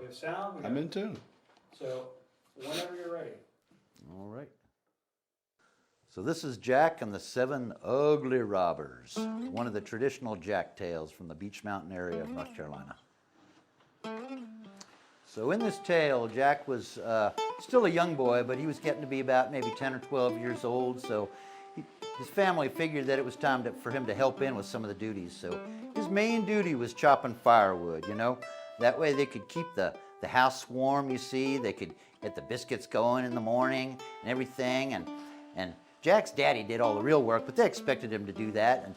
We have sound. I'm in tune. So, whenever you're ready. All right. So this is Jack and the Seven Ugly Robbers, one of the traditional Jack tales from the Beech Mountain area of North Carolina. So in this tale, Jack was still a young boy, but he was getting to be about maybe 10 or 12 years old, so his family figured that it was time for him to help in with some of the duties. So his main duty was chopping firewood, you know. That way they could keep the house warm, you see. They could get the biscuits going in the morning and everything. And Jack's daddy did all the real work, but they expected him to do that. And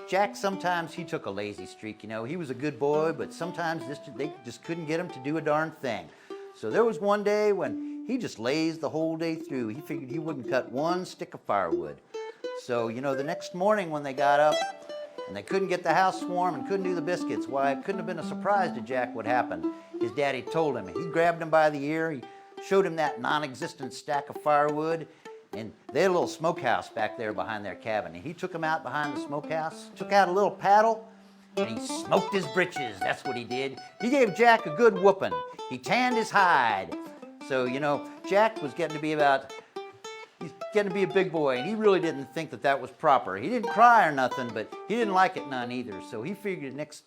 Jack, sometimes he took a lazy streak, you know. He was a good boy, but sometimes they just couldn't get him to do a darn thing. So there was one day when he just lazed the whole day through. He figured he wouldn't cut one stick of firewood. So, you know, the next morning when they got up and they couldn't get the house warm and couldn't do the biscuits, why, it couldn't have been a surprise to Jack what happened. His daddy told him. He grabbed him by the ear. He showed him that non-existent stack of firewood. And they had a little smokehouse back there behind their cabin. And he took him out behind the smokehouse, took out a little paddle, and he smoked his britches. That's what he did. He gave Jack a good whooping. He tanned his hide. So, you know, Jack was getting to be a big boy, and he really didn't think that was proper. He didn't cry or nothing, but he didn't like it none either. So he figured next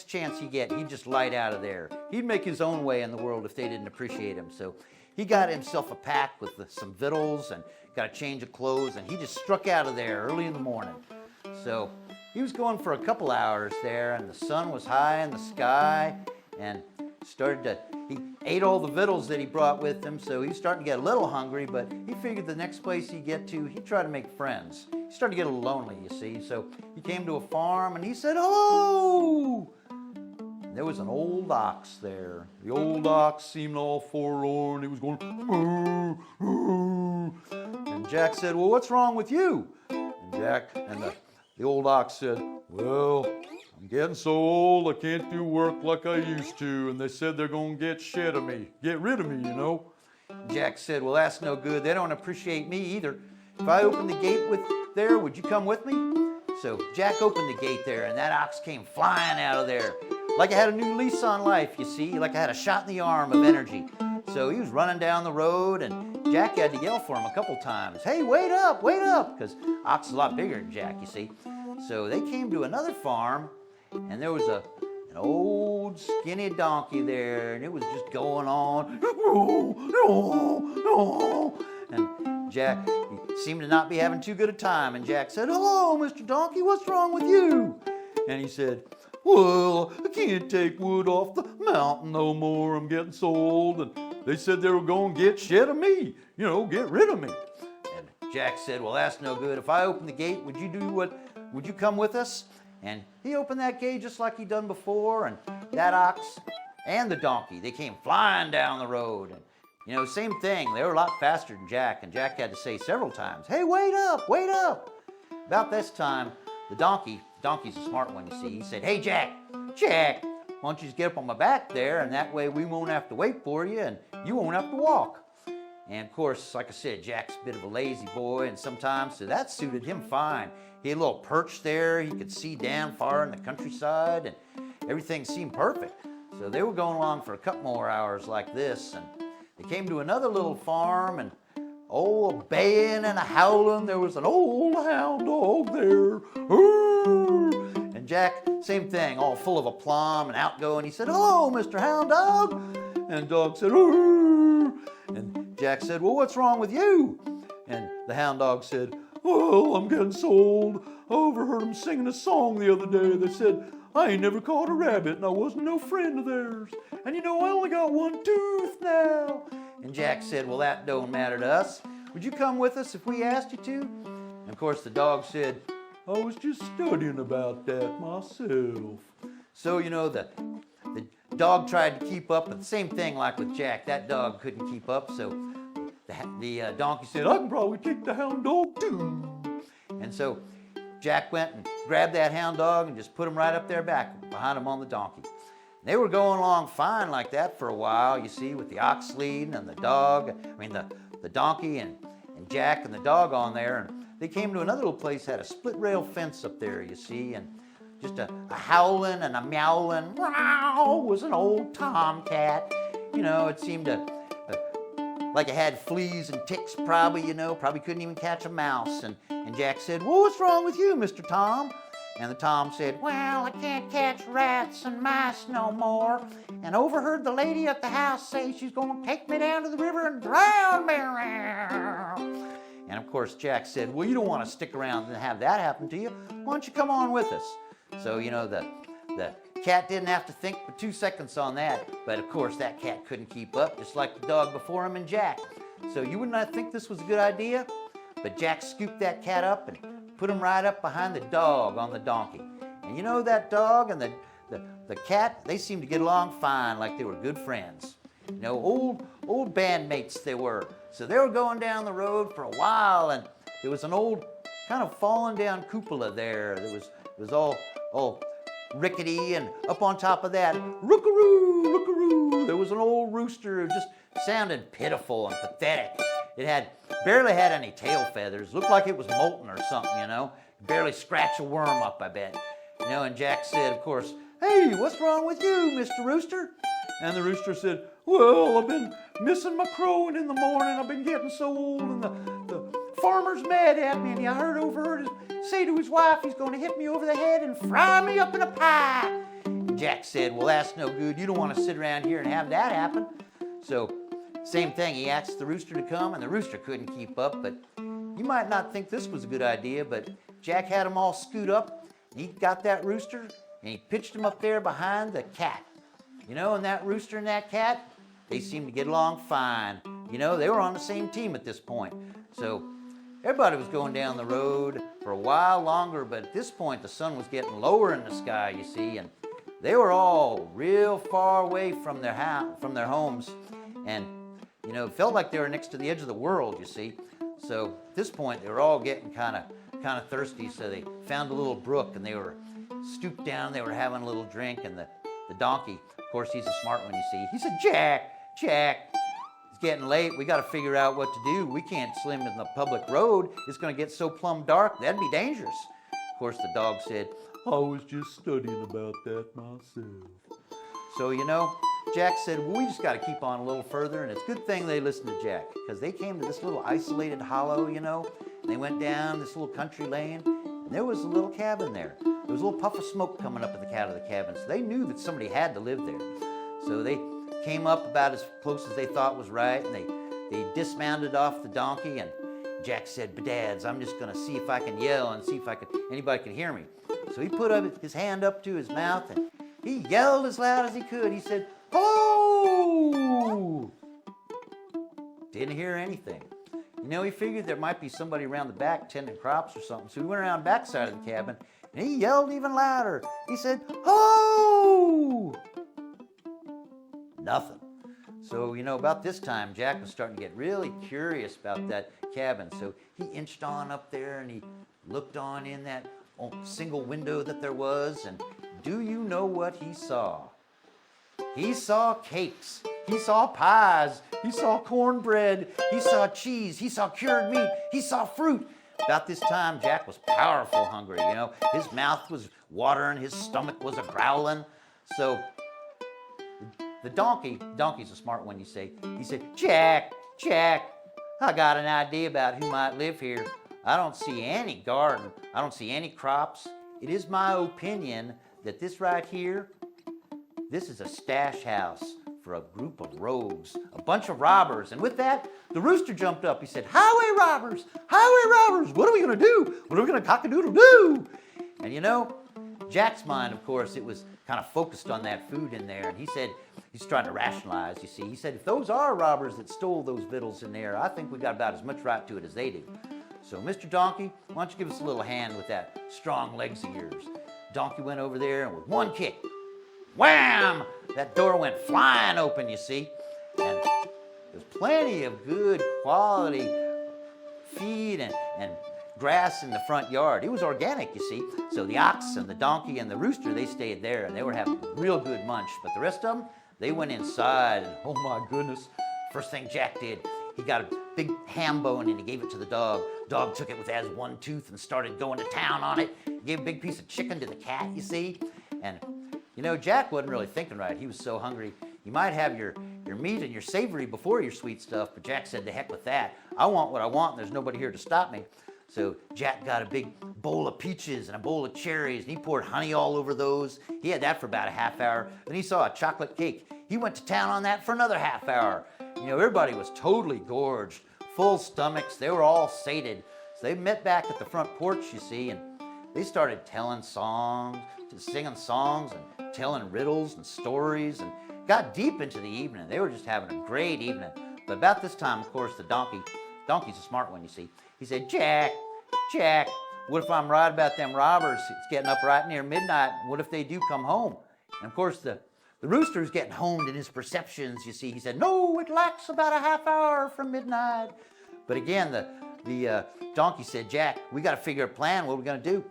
chance he get, he'd just light out of there. He'd make his own way in the world if they didn't appreciate him. So he got himself a pack with some victuals and got a change of clothes, and he just struck out of there early in the morning. So he was going for a couple hours there, and the sun was high in the sky, and he ate all the victuals that he brought with him, so he was starting to get a little hungry, but he figured the next place he'd get to, he'd try to make friends. He started to get a little lonely, you see, so he came to a farm, and he said, "Oh!" And there was an old ox there. The old ox seemed all forlorn. He was going, "Moo, moo." And Jack said, "Well, what's wrong with you?" And the old ox said, "Well, I'm getting so old I can't do work like I used to, and they said they're going to get rid of me, you know." Jack said, "Well, that's no good. They don't appreciate me either. If I open the gate would you come with me?" So Jack opened the gate there, and that ox came flying out of there. Like I had a new lease on life, you see, like I had a shot in the arm of energy. So he was running down the road, and Jack had to yell for him a couple times. "Hey, wait up," because Ox is a lot bigger than Jack, you see. So they came to another farm, and there was an old skinny donkey there, and it was just going on. And Jack, he seemed to not be having too good a time, and Jack said, "Hello, Mr. Donkey, what's wrong with you?" And he said, "Well, I can't take wood off the mountain no more. I'm getting so old, and they said they were going to get rid of me, get rid of me." And Jack said, "Well, that's no good. If I open the gate, would you come with us?" And he opened that gate just like he'd done before, and that ox and the donkey, they came flying down the road. And, same thing. They were a lot faster than Jack, and Jack had to say several times, "Hey, wait up, wait up." About this time, the donkey's a smart one, you see. He said, "Hey, Jack, why don't you just get up on my back there, and that way we won't have to wait for you, and you won't have to walk." And of course, like I said, Jack's a bit of a lazy boy, and sometimes, so that suited him fine. He had a little perch there. He could see down far in the countryside, and everything seemed perfect. So they were going along for a couple more hours like this, and they came to another little farm, and a baying and a howling. There was an old hound dog there. And Jack, same thing, all full of aplomb and outgoing. He said, "Hello, Mr. Hound Dog." And the dog said, "Arr." And Jack said, "Well, what's wrong with you?" And the hound dog said, "Well, I'm getting so old. I overheard them singing a song the other day. They said, I ain't never caught a rabbit, and I wasn't no friend of theirs. And I only got one tooth now." And Jack said, "Well, that don't matter to us. Would you come with us if we asked you to?" And of course, the dog said, "I was just studying about that myself." So, the dog tried to keep up, but the same thing like with Jack. That dog couldn't keep up, so the donkey said, "I can probably take the hound dog too." And so Jack went and grabbed that hound dog and just put him right up there back behind him on the donkey. They were going along fine like that for a while, you see, with the ox leading and the donkey and Jack and the dog on there. And they came to another little place, had a split rail fence up there, you see, and just a howling and a meowling. Wow, was an old tomcat. You know, it seemed like it had fleas and ticks probably, you know, probably couldn't even catch a mouse. And Jack said, well, what's wrong with you, Mr. Tom? And the Tom said, well, I can't catch rats and mice no more. And overheard the lady at the house say she's going to take me down to the river and drown me. And of course, Jack said, well, you don't want to stick around and have that happen to you. Why don't you come on with us? So, you know, the cat didn't have to think for 2 seconds on that. But of course, that cat couldn't keep up, just like the dog before him and Jack. So you would not think this was a good idea? But Jack scooped that cat up and put him right up behind the dog on the donkey. And you know, that dog and the cat, they seemed to get along fine, like they were good friends. You know, old bandmates they were. So they were going down the road for a while, and there was an old kind of fallen down cupola there. It was all rickety, and up on top of that, rookaroo, rookaroo, there was an old rooster who just sounded pitiful and pathetic. It barely had any tail feathers. Looked like it was molten or something, you know. Barely scratch a worm up, I bet. You know, and Jack said, of course, hey, what's wrong with you, Mr. Rooster? And the rooster said, well, I've been missing my crowing in the morning. I've been getting so old, and the farmer's mad at me, and I overheard him say to his wife he's going to hit me over the head and fry me up in a pie. And Jack said, well, that's no good. You don't want to sit around here and have that happen. So, same thing, he asked the rooster to come, and the rooster couldn't keep up. But you might not think this was a good idea, but Jack had them all scoot up, and he got that rooster, and he pitched him up there behind the cat. You know, and that rooster and that cat, they seemed to get along fine. You know, they were on the same team at this point. So everybody was going down the road for a while longer, but at this point the sun was getting lower in the sky, you see, and they were all real far away from their homes, and you know, it felt like they were next to the edge of the world, you see. So at this point they were all getting kind of thirsty, so they found a little brook, and they were stooped down, they were having a little drink, and the donkey, of course, he's a smart one, you see. He said, Jack, it's getting late. We got to figure out what to do. We can't swim in the public road. It's going to get so plumb dark. That'd be dangerous. Of course, the dog said, I was just studying about that myself. So, you know, Jack said, well, we just got to keep on a little further. And it's a good thing they listened to Jack, because they came to this little isolated hollow, you know. And they went down this little country lane, and there was a little cabin there. There was a little puff of smoke coming up out of the cabin, so they knew that somebody had to live there. So they came up about as close as they thought was right, and they dismounted off the donkey, and Jack said, Bedads, I'm just going to see if I can yell and see if anybody can hear me. So he put up his hand up to his mouth, and he yelled as loud as he could. He said, ho! Didn't hear anything. You know, he figured there might be somebody around the back tending crops or something, so he went around the back side of the cabin, and he yelled even louder. He said, ho! Nothing. So, you know, about this time, Jack was starting to get really curious about that cabin. So he inched on up there, and he looked on in that single window that there was, and do you know what he saw? He saw cakes. He saw pies. He saw cornbread. He saw cheese. He saw cured meat. He saw fruit. About this time, Jack was powerful hungry, you know. His mouth was watering, his stomach was a-growling. So the donkey's a smart one, you say. He said, Jack, I got an idea about who might live here. I don't see any garden. I don't see any crops. It is my opinion that this right here, this is a stash house for a group of rogues, a bunch of robbers. And with that, the rooster jumped up. He said, highway robbers, what are we going to do? What are we going to cock-a-doodle-doo? And you know, Jack's mind, of course, it was kind of focused on that food in there. And he said, he's trying to rationalize, you see. He said, if those are robbers that stole those victuals in there, I think we got about as much right to it as they do. So, Mr. Donkey, why don't you give us a little hand with that strong legs of yours? Donkey went over there, and with one kick, wham! That door went flying open, you see. And there's plenty of good quality feed and grass in the front yard. It was organic, you see. So the ox and the donkey and the rooster, they stayed there, and they were having real good munch. But the rest of them, they went inside, and oh my goodness, first thing Jack did, he got a big ham bone and he gave it to the dog. Dog took it with as one tooth and started going to town on it. He gave a big piece of chicken to the cat, you see. And, you know, Jack wasn't really thinking right. He was so hungry. You might have your meat and your savory before your sweet stuff, but Jack said, to heck with that. I want what I want, and there's nobody here to stop me. So Jack got a big bowl of peaches and a bowl of cherries, and he poured honey all over those. He had that for about a half hour. Then he saw a chocolate cake. He went to town on that for another half hour. You know, everybody was totally gorged, full stomachs. They were all sated. So they met back at the front porch, you see, and they started telling songs, singing songs and telling riddles and stories, and got deep into the evening. They were just having a great evening. But about this time, of course, the donkey's a smart one, you see. He said, Jack, what if I'm right about them robbers? It's getting up right near midnight. What if they do come home? And of course, the rooster's getting honed in his perceptions, you see. He said, no, it lacks about a half hour from midnight. But again, the donkey said, Jack, we got to figure a plan. What are we going to do?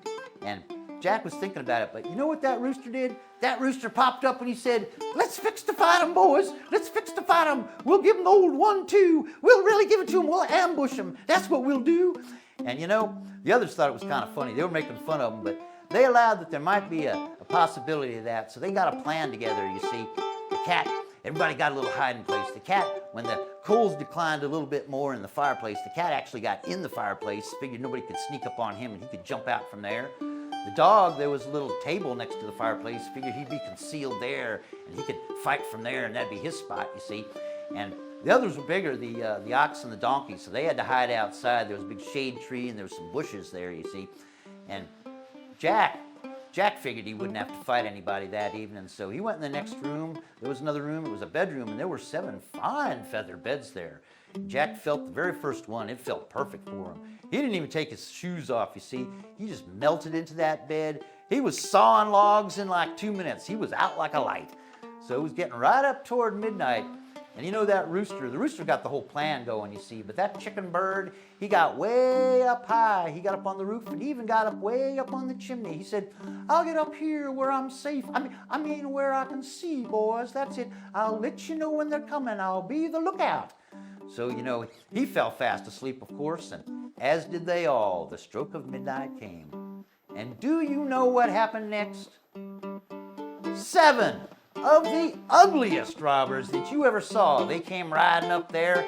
And Jack was thinking about it, but you know what that rooster did? That rooster popped up and he said, let's fix to fight 'em, boys. Let's fix to fight 'em. We'll give 'em the old 1-2. We'll really give it to 'em. We'll ambush 'em. That's what we'll do. And you know, the others thought it was kind of funny. They were making fun of him, but they allowed that there might be a possibility of that. So they got a plan together, you see. The cat, everybody got a little hiding place. The cat, when the coals declined a little bit more in the fireplace, the cat actually got in the fireplace, figured nobody could sneak up on him and he could jump out from there. The dog, there was a little table next to the fireplace, figured he'd be concealed there and he could fight from there and that'd be his spot, you see. And the others were bigger, the ox and the donkey, so they had to hide outside. There was a big shade tree and there was some bushes there, you see. And Jack figured he wouldn't have to fight anybody that evening, so he went in the next room. There was another room, it was a bedroom, and there were 7 fine feather beds there. Jack felt the very first one, it felt perfect for him. He didn't even take his shoes off, you see. He just melted into that bed. He was sawing logs in like 2 minutes. He was out like a light. So it was getting right up toward midnight. And you know that rooster, the rooster got the whole plan going, you see, but that chicken bird, he got way up high. He got up on the roof and he even got up way up on the chimney. He said, I'll get up here where I'm safe. I mean where I can see, boys, that's it. I'll let you know when they're coming. I'll be the lookout. So, you know, he fell fast asleep, of course, and as did they all. The stroke of midnight came. And do you know what happened next? 7 of the ugliest robbers that you ever saw. They came riding up there,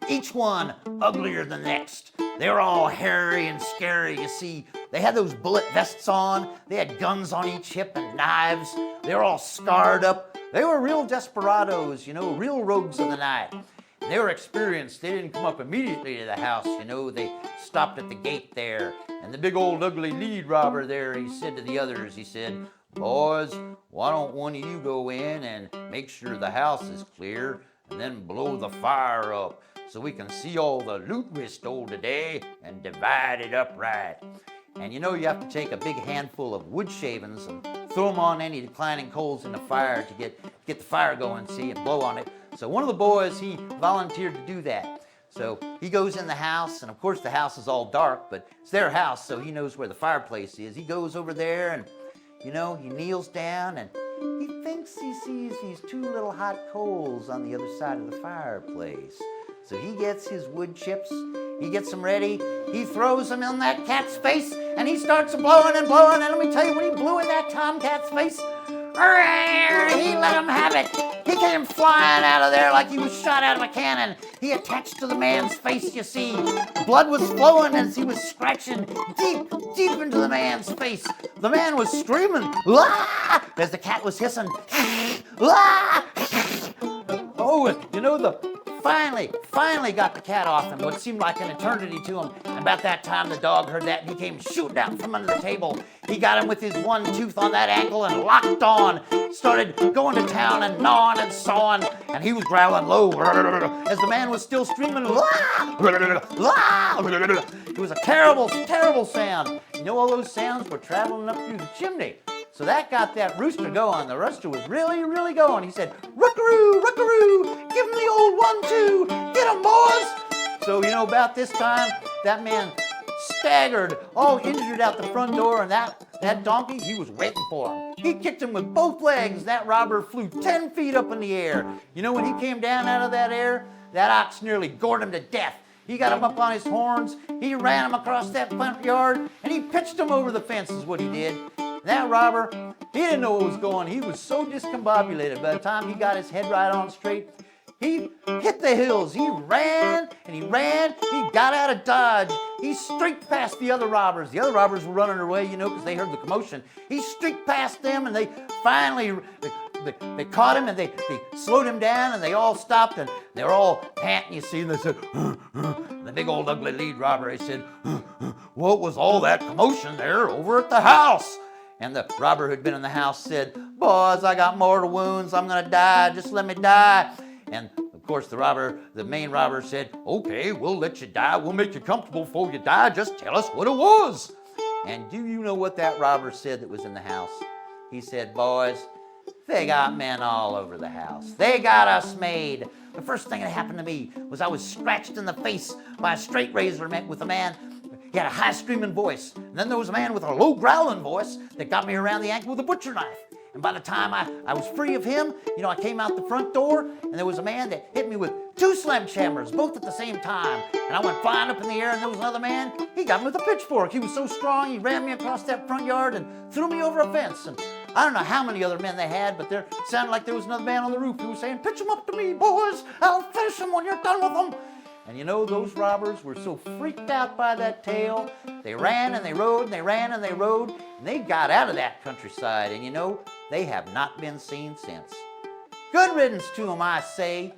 each one uglier than the next. They were all hairy and scary, you see. They had those bullet vests on. They had guns on each hip and knives. They were all scarred up. They were real desperados, you know, real rogues of the night. They were experienced. They didn't come up immediately to the house, you know. They stopped at the gate there. And the big old ugly lead robber there, he said to the others, he said, boys, why don't one of you go in and make sure the house is clear and then blow the fire up so we can see all the loot we stole today and divide it up right. And you know you have to take a big handful of wood shavings and throw them on any declining coals in the fire to get the fire going, see, and blow on it. So one of the boys, he volunteered to do that. So he goes in the house, and of course the house is all dark, but it's their house, so he knows where the fireplace is. He goes over there and, you know, he kneels down and he thinks he sees these 2 little hot coals on the other side of the fireplace. So he gets his wood chips, he gets them ready, he throws them in that cat's face, and he starts blowing and blowing, and let me tell you, when he blew in that tomcat's face, he let him have it. He came flying out of there like he was shot out of a cannon. He attached to the man's face, you see. Blood was flowing as he was scratching deep into the man's face. The man was screaming, "Ah!" as the cat was hissing. "Ah!" Oh, you know, finally got the cat off him, what seemed like an eternity to him. And about that time, the dog heard that, and he came shooting out from under the table. He got him with his 1 tooth on that ankle and locked on. Started going to town and gnawing and sawing, and he was growling low as the man was still screaming. It was a terrible, terrible sound. You know, all those sounds were traveling up through the chimney. So that got that rooster going. The rooster was really, really going. He said, rookaroo, rookaroo, give him the old 1-2, get him, boys. So, you know, about this time, that man staggered, all injured out the front door, and that donkey, he was waiting for him. He kicked him with both legs. That robber flew 10 feet up in the air. You know, when he came down out of that air, that ox nearly gored him to death. He got him up on his horns, he ran him across that front yard, and he pitched him over the fence is what he did. That robber, he didn't know what was going on. He was so discombobulated. By the time he got his head right on straight, he hit the hills. He ran and he ran. He got out of Dodge. He streaked past the other robbers. The other robbers were running away, because they heard the commotion. He streaked past them, and they finally they caught him, and they slowed him down, and they all stopped, and they were all panting, you see, and they said, the big old ugly lead robber, he said, what was all that commotion there over at the house? And the robber who'd been in the house said, boys, I got mortal wounds. I'm going to die. Just let me die. And of course, the main robber said, okay, we'll let you die. We'll make you comfortable before you die. Just tell us what it was. And do you know what that robber said that was in the house? He said, boys, they got men all over the house. They got us made. The first thing that happened to me was I was scratched in the face by a straight razor with a man. He had a high screaming voice. And then there was a man with a low growling voice that got me around the ankle with a butcher knife. And by the time I was free of him, I came out the front door, and there was a man that hit me with 2 sledgehammers, both at the same time. And I went flying up in the air, and there was another man. He got me with a pitchfork. He was so strong, he ran me across that front yard and threw me over a fence. And I don't know how many other men they had, but there sounded like there was another man on the roof who was saying, pitch them up to me, boys. I'll finish them when you're done with them. And those robbers were so freaked out by that tale, they ran and they rode and they ran and they rode, and they got out of that countryside, and they have not been seen since. Good riddance to them, I say.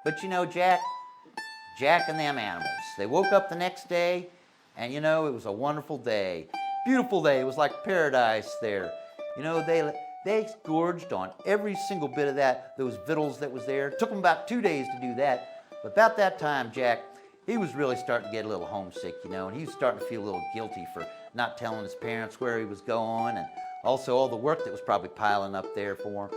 But Jack and them animals, they woke up the next day, and it was a wonderful day. Beautiful day. It was like paradise there. They gorged on every single bit of those victuals that was there. It took them about 2 days to do that. But about that time, Jack, he was really starting to get a little homesick, and he was starting to feel a little guilty for not telling his parents where he was going, and also all the work that was probably piling up there for him.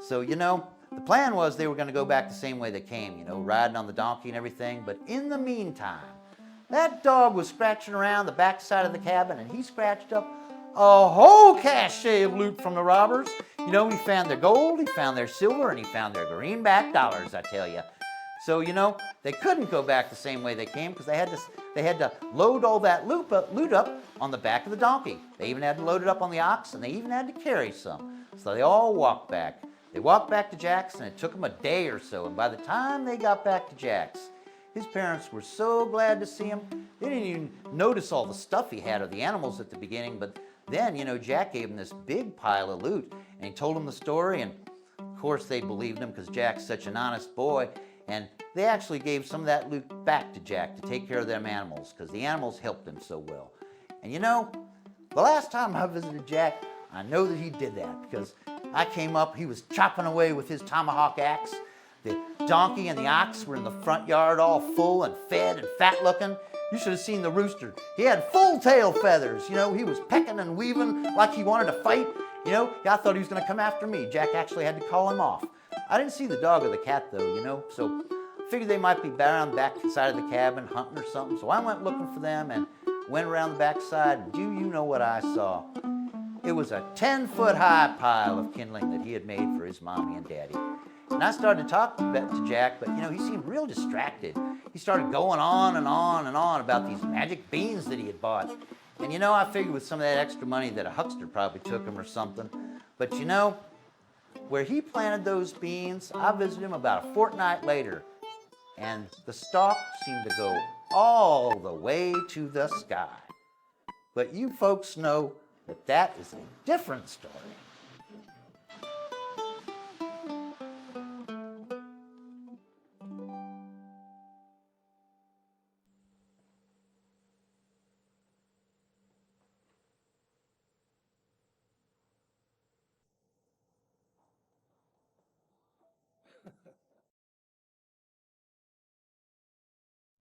So, the plan was they were going to go back the same way they came, riding on the donkey and everything. But in the meantime, that dog was scratching around the backside of the cabin, and he scratched up a whole cache of loot from the robbers. He found their gold, he found their silver, and he found their greenback dollars, I tell you. So, they couldn't go back the same way they came because they had to load all that loot up on the back of the donkey. They even had to load it up on the ox, and they even had to carry some. So they all walked back. They walked back to Jack's, and it took them a day or so. And by the time they got back to Jack's, his parents were so glad to see him. They didn't even notice all the stuff he had of the animals at the beginning. But then, Jack gave him this big pile of loot, and he told them the story. And of course, they believed him because Jack's such an honest boy. And they actually gave some of that loot back to Jack to take care of them animals because the animals helped him so well. And the last time I visited Jack, I know that he did that because I came up, he was chopping away with his tomahawk axe. The donkey and the ox were in the front yard all full and fed and fat looking. You should have seen the rooster. He had full tail feathers. He was pecking and weaving like he wanted to fight. I thought he was going to come after me. Jack actually had to call him off. I didn't see the dog or the cat though, so I figured they might be around the back side of the cabin hunting or something. So I went looking for them and went around the back side. And do you know what I saw? It was a 10-foot high pile of kindling that he had made for his mommy and daddy. And I started to talk to Jack, but he seemed real distracted. He started going on and on and on about these magic beans that he had bought. And I figured with some of that extra money that a huckster probably took him or something. But where he planted those beans, I visited him about a fortnight later, and the stalk seemed to go all the way to the sky. But you folks know that is a different story.